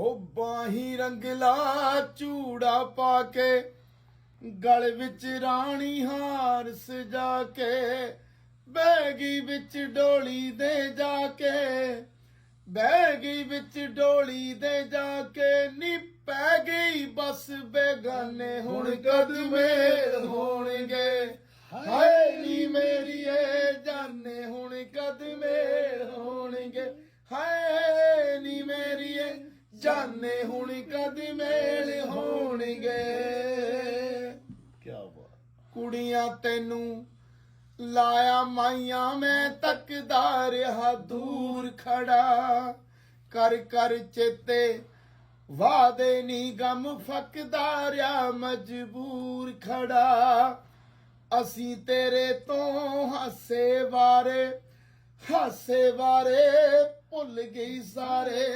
ਹੋ ਬਾਹੀ ਰੰਗਲਾ ਚੂੜਾ ਪਾ ਕੇ ਗਲ ਵਿੱਚ ਰਾਣੀ ਹਾਰ ਸਜਾ ਕੇ ਬੈਗੀ ਵਿੱਚ ਡੋਲੀ ਦੇ ਜਾ ਕੇ ਬੈਗੀ ਵਿੱਚ ਡੋਲੀ ਦੇ ਜਾ ਕੇ ਨੀ ਪੈ ਗਈ ਬਸ ਬੇਗਾਨੇ ਹੁਣ ਕਦ ਮੇਲ ਹੋਣਗੇ ਹਾਏ ਨੀ ਮੇਰੀਏ ਜਾਨੇ ਹੁਣ ਕਦ ਮੇਲ ਹੋਣਗੇ ਹਾਏ ਨੀ ਮੇਰੀਏ ਜਾਨੇ ਹੁਣ ਕਦ ਮੇਲ ਹੋਣਗੇ। ਕਿਆ ਬਾਤ। ਕੁੜੀਆਂ ਤੈਨੂੰ ਲਾਇਆ ਮਾਈਆਂ ਮੈਂ ਤੱਕਦਾ ਰਿਹਾ ਦੂਰ ਖੜਾ ਕਰ ਕਰ ਚੇਤੇ ਵਾਦੇ ਨੀ ਗਮ ਫੱਕਦਾ ਰਿਹਾ ਮਜਬੂਰ ਖੜਾ ਅਸੀਂ ਤੇਰੇ ਤੋਂ ਹਾਸੇ ਵਾਰੇ ਭੁੱਲ ਗਈ ਸਾਰੇ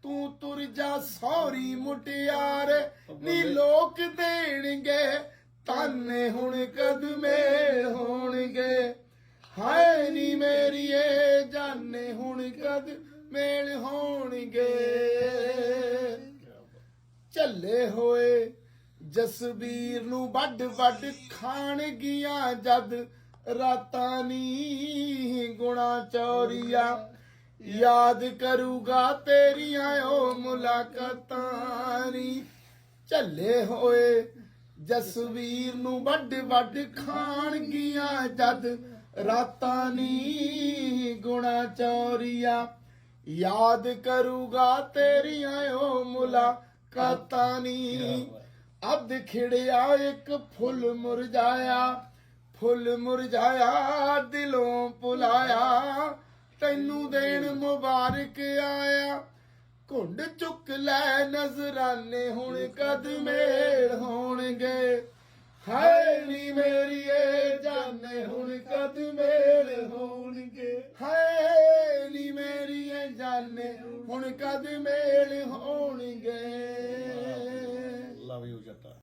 ਤੂੰ ਤੁਰ ਜਾ ਸੌਰੀ ਮੁਟਿਆਰ ਨੀ ਲੋਕ ਦੇਣਗੇ ਤਾਨੇ ਹੁਣ ਕਦ ਮੇਲ ਹੋਣਗੇ ਹਾਏ ਨੀ ਮੇਰੀਏ ਜਾਨੇ ਹੁਣ ਕਦ ਮੇਲ ਹੋਣਗੇ। ਝੱਲੇ ਹੋਏ ਜਸਬੀਰ ਨੂੰ ਵੱਡ ਵੱਡ ਖਾਣ ਗੀਆਂ ਜਦ ਰਾਤਾਂ ਨੀ ਗੁਣਾ ਚੋਰੀਆ ਯਾਦ ਕਰੂਗਾ ਤੇਰੀਆਂ ਉਹ ਮੁਲਾਕਾਤਾਂ ਨੀ ਝੱਲੇ ਹੋਏ ਜਸਵੀਰ ਨੂੰ ਵੱਡ ਵੱਡ ਖਾਣ ਗੀਆਂ ਜਦ ਰਾਤਾਂ ਨੀ ਗੁਣਾ ਚੋਰੀਆ ਯਾਦ ਕਰੂਗਾ ਤੇਰੀਆਂ ਉਹ ਮੁਲਾਕਾਤਾਂ ਨੀ ਅੱਧ ਖਿੜਿਆ ਇੱਕ ਫੁੱਲ ਮੁਰਝਾਇਆ ਦਿਲੋਂ ਭੁਲਾਇਆ ਤੈਨੂੰ ਦੇਣ ਮੁਬਾਰਕ ਆਇਆ ਘੁੰਡ ਚੁੱਕ ਲੈ ਨਜ਼ਰਾਨੇ ਹੁਣ ਕਦ ਮੇਲ ਹੋਣਗੇ ਹਾਏ ਨੀ ਮੇਰੀਏ ਜਾਨੇ ਹੁਣ ਕਦ ਮੇਲ ਹੋਣਗੇ ਹਾਏ ਨੀ ਮੇਰੀਏ ਜਾਨੇ ਹੁਣ ਕਦ ਮੇਲ ਹੋਣਗੇ। Love you Jatta.